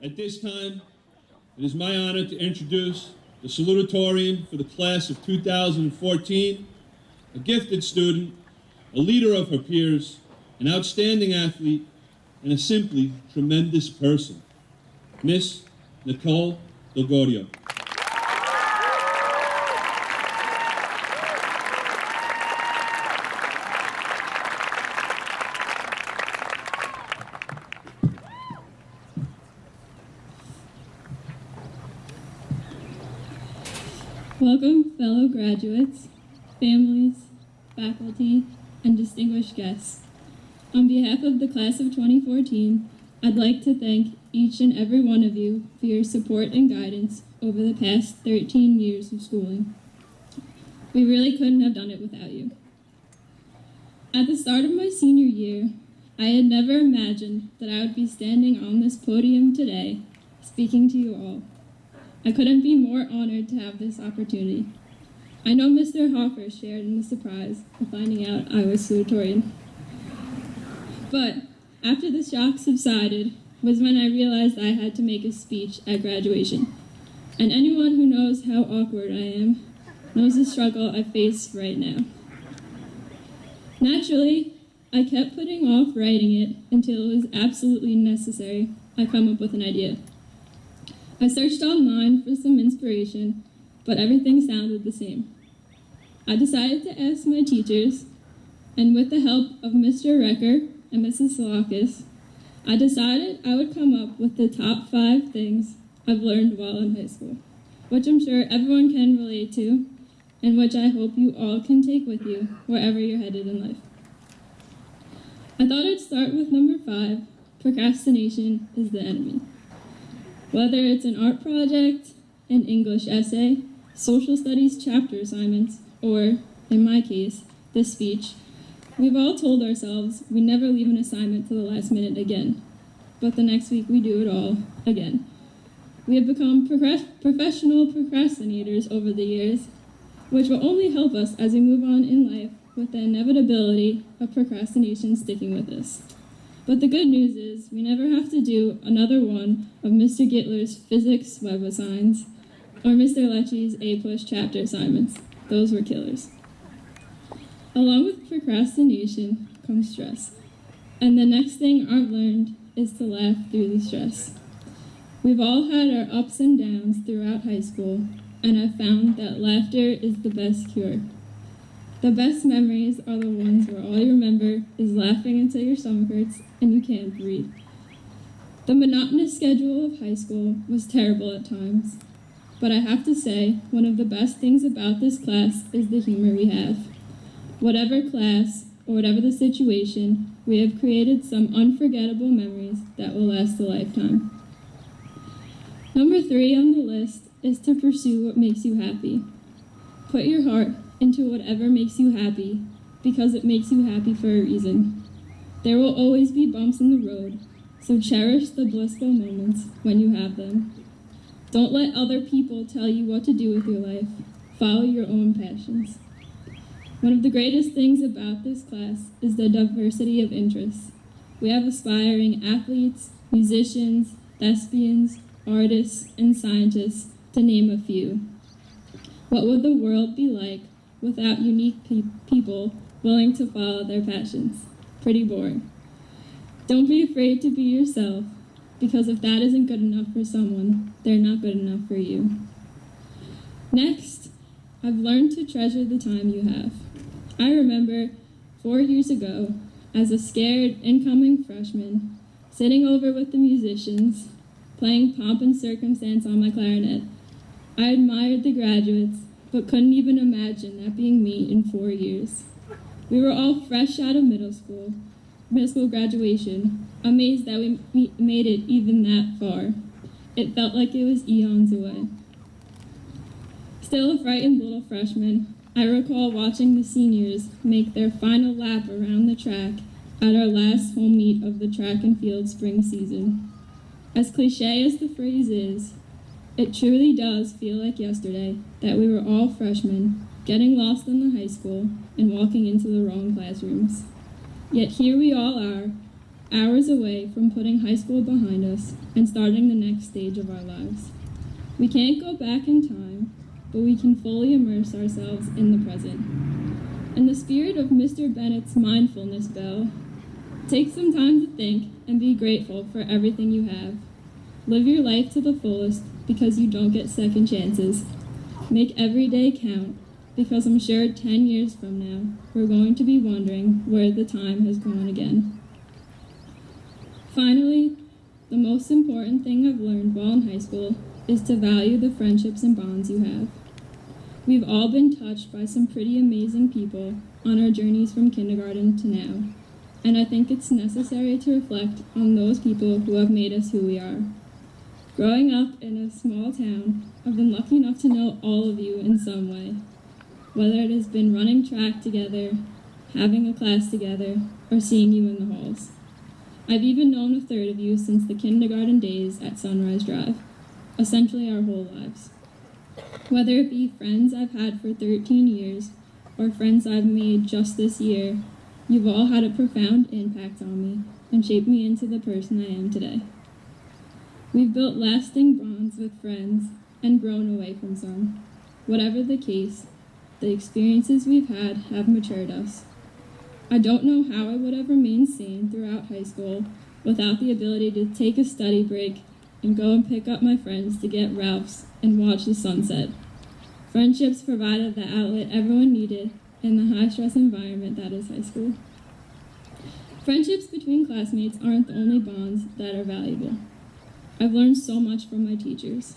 At this time, it is my honor to introduce the Salutatorian for the class of 2014, a gifted student, a leader of her peers, an outstanding athlete, and a simply tremendous person, Miss Nicole Delgorio. Welcome, fellow graduates, families, faculty, and distinguished guests. On behalf of the class of 2014, I'd like to thank each and every one of you for your support and guidance over the past 13 years of schooling. We really couldn't have done it without you. At the start of my senior year, I had never imagined that I would be standing on this podium today, speaking to you all. I couldn't be more honored to have this opportunity. I know Mr. Hoffer shared in the surprise of finding out I was Salutatorian. But after the shock subsided was when I realized I had to make a speech at graduation. And anyone who knows how awkward I am knows the struggle I face right now. Naturally, I kept putting off writing it until it was absolutely necessary I come up with an idea. I searched online for some inspiration, but everything sounded the same. I decided to ask my teachers, and with the help of Mr. Recker and Mrs. Salakis, I decided I would come up with the top 5 things I've learned while in high school, which I'm sure everyone can relate to, and which I hope you all can take with you wherever you're headed in life. I thought I'd start with number 5, procrastination is the enemy. Whether it's an art project, an English essay, social studies chapter assignments, or, in my case, this speech, we've all told ourselves we never leave an assignment to the last minute again, but the next week we do it all again. We have become professional procrastinators over the years, which will only help us as we move on in life with the inevitability of procrastination sticking with us. But the good news is we never have to do another one of Mr. Gittler's physics web assigns or Mr. Lecce's A+ chapter assignments. Those were killers. Along with procrastination comes stress. And the next thing I've learned is to laugh through the stress. We've all had our ups and downs throughout high school, and I've found that laughter is the best cure. The best memories are the ones where all you remember is laughing until your stomach hurts and you can't breathe. The monotonous schedule of high school was terrible at times, but I have to say, one of the best things about this class is the humor we have. Whatever class or whatever the situation, we have created some unforgettable memories that will last a lifetime. Number 3 on the list is to pursue what makes you happy. Put your heart into whatever makes you happy, because it makes you happy for a reason. There will always be bumps in the road, so cherish the blissful moments when you have them. Don't let other people tell you what to do with your life. Follow your own passions. One of the greatest things about this class is the diversity of interests. We have aspiring athletes, musicians, thespians, artists, and scientists, to name a few. What would the world be like without unique people willing to follow their passions? Pretty boring. Don't be afraid to be yourself, because if that isn't good enough for someone, they're not good enough for you. Next, I've learned to treasure the time you have. I remember 4 years ago, as a scared incoming freshman, sitting over with the musicians, playing Pomp and Circumstance on my clarinet. I admired the graduates, but couldn't even imagine that being me in 4 years. We were all fresh out of middle school graduation, amazed that we made it even that far. It felt like it was eons away. Still a frightened little freshman, I recall watching the seniors make their final lap around the track at our last home meet of the track and field spring season. As cliche as the phrase is, it truly does feel like yesterday that we were all freshmen, getting lost in the high school and walking into the wrong classrooms. Yet here we all are, hours away from putting high school behind us and starting the next stage of our lives. We can't go back in time, but we can fully immerse ourselves in the present. In the spirit of Mr. Bennett's mindfulness bell, take some time to think and be grateful for everything you have. Live your life to the fullest because you don't get second chances. Make every day count because I'm sure 10 years from now, we're going to be wondering where the time has gone again. Finally, the most important thing I've learned while in high school is to value the friendships and bonds you have. We've all been touched by some pretty amazing people on our journeys from kindergarten to now, and I think it's necessary to reflect on those people who have made us who we are. Growing up in a small town, I've been lucky enough to know all of you in some way, whether it has been running track together, having a class together, or seeing you in the halls. I've even known a third of you since the kindergarten days at Sunrise Drive, essentially our whole lives. Whether it be friends I've had for 13 years or friends I've made just this year, you've all had a profound impact on me and shaped me into the person I am today. We've built lasting bonds with friends and grown away from some. Whatever the case, the experiences we've had have matured us. I don't know how I would have remained sane throughout high school without the ability to take a study break and go and pick up my friends to get Ralph's and watch the sunset. Friendships provided the outlet everyone needed in the high-stress environment that is high school. Friendships between classmates aren't the only bonds that are valuable. I've learned so much from my teachers.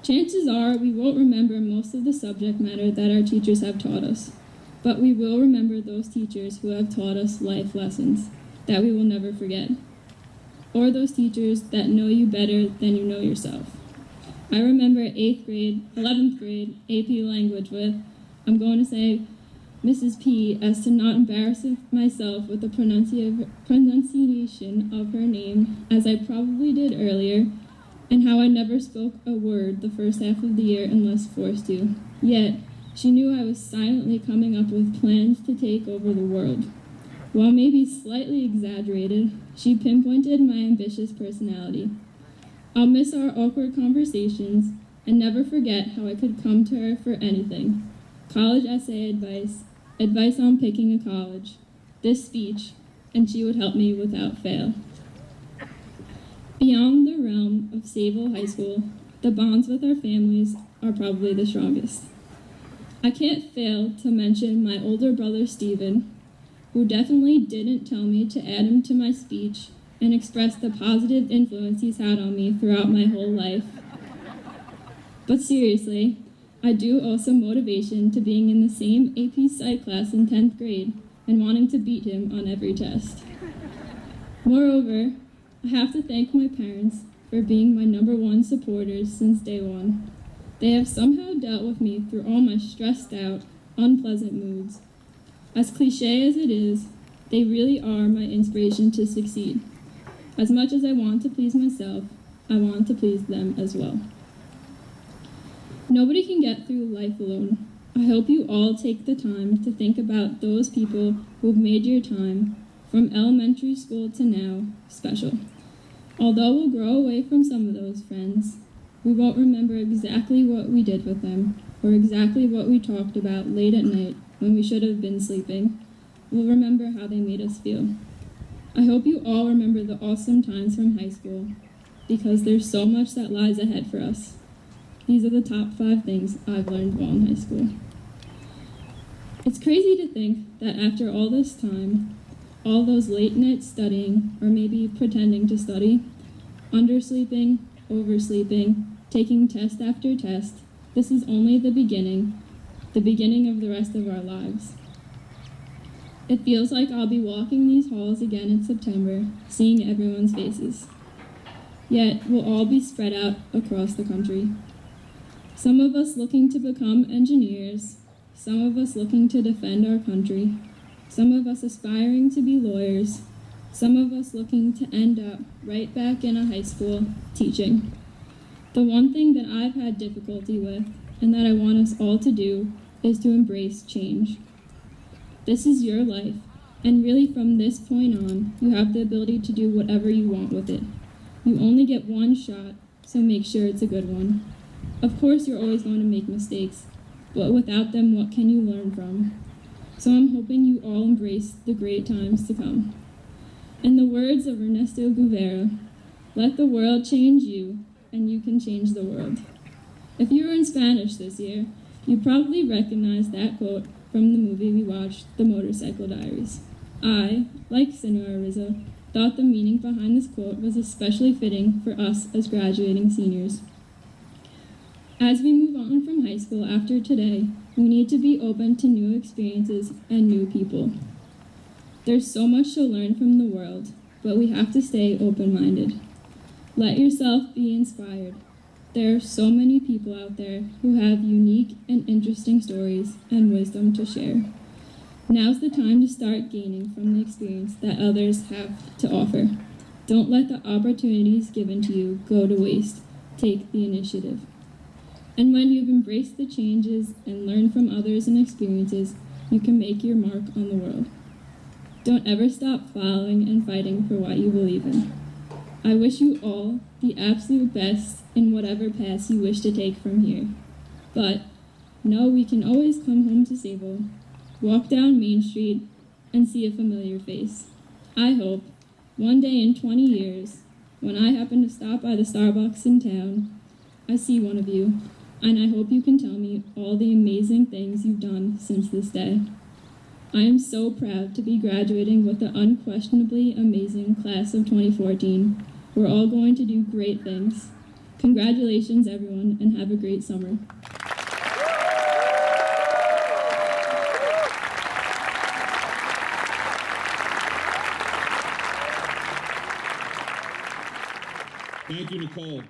Chances are we won't remember most of the subject matter that our teachers have taught us, but we will remember those teachers who have taught us life lessons that we will never forget, or those teachers that know you better than you know yourself. I remember 11th grade AP language with, I'm going to say Mrs. P as to not embarrass myself with the pronunciation of her name, as I probably did earlier, and how I never spoke a word the first half of the year unless forced to. Yet, she knew I was silently coming up with plans to take over the world. While maybe slightly exaggerated, she pinpointed my ambitious personality. I'll miss our awkward conversations and never forget how I could come to her for anything. College essay advice on picking a college, this speech, and she would help me without fail. Beyond the realm of Sayville High School, the bonds with our families are probably the strongest. I can't fail to mention my older brother Stephen, who definitely didn't tell me to add him to my speech and express the positive influence he's had on me throughout my whole life. But seriously, I do owe some motivation to being in the same AP Psych class in 10th grade and wanting to beat him on every test. Moreover, I have to thank my parents for being my #1 supporters since day one. They have somehow dealt with me through all my stressed out, unpleasant moods. As cliche as it is, they really are my inspiration to succeed. As much as I want to please myself, I want to please them as well. Nobody can get through life alone. I hope you all take the time to think about those people who've made your time, from elementary school to now, special. Although we'll grow away from some of those friends, we won't remember exactly what we did with them, or exactly what we talked about late at night when we should have been sleeping. We'll remember how they made us feel. I hope you all remember the awesome times from high school, because there's so much that lies ahead for us. These are the top 5 things I've learned while in high school. It's crazy to think that after all this time, all those late nights studying, or maybe pretending to study, undersleeping, oversleeping, taking test after test, this is only the beginning of the rest of our lives. It feels like I'll be walking these halls again in September, seeing everyone's faces. Yet we'll all be spread out across the country. Some of us looking to become engineers, some of us looking to defend our country, some of us aspiring to be lawyers, some of us looking to end up right back in a high school teaching. The one thing that I've had difficulty with, and that I want us all to do, is to embrace change. This is your life, And really from this point on, you have the ability to do whatever you want with it. You only get one shot, so make sure it's a good one. Of course, you're always going to make mistakes, but without them, what can you learn from? So I'm hoping you all embrace the great times to come. In the words of Ernesto Guevara, let the world change you, and you can change the world. If you were in Spanish this year, you probably recognize that quote from the movie we watched, The Motorcycle Diaries. I, like Senora Rizzo, thought the meaning behind this quote was especially fitting for us as graduating seniors. As we move on from high school after today, we need to be open to new experiences and new people. There's so much to learn from the world, but we have to stay open-minded. Let yourself be inspired. There are so many people out there who have unique and interesting stories and wisdom to share. Now's the time to start gaining from the experience that others have to offer. Don't let the opportunities given to you go to waste. Take the initiative. And when you've embraced the changes and learned from others and experiences, you can make your mark on the world. Don't ever stop following and fighting for what you believe in. I wish you all the absolute best in whatever path you wish to take from here. But know we can always come home to Sable, walk down Main Street, and see a familiar face. I hope one day in 20 years, when I happen to stop by the Starbucks in town, I see one of you, and I hope you can tell me all the amazing things you've done since this day. I am so proud to be graduating with the unquestionably amazing class of 2014. We're all going to do great things. Congratulations, everyone, and have a great summer. Thank you, Nicole.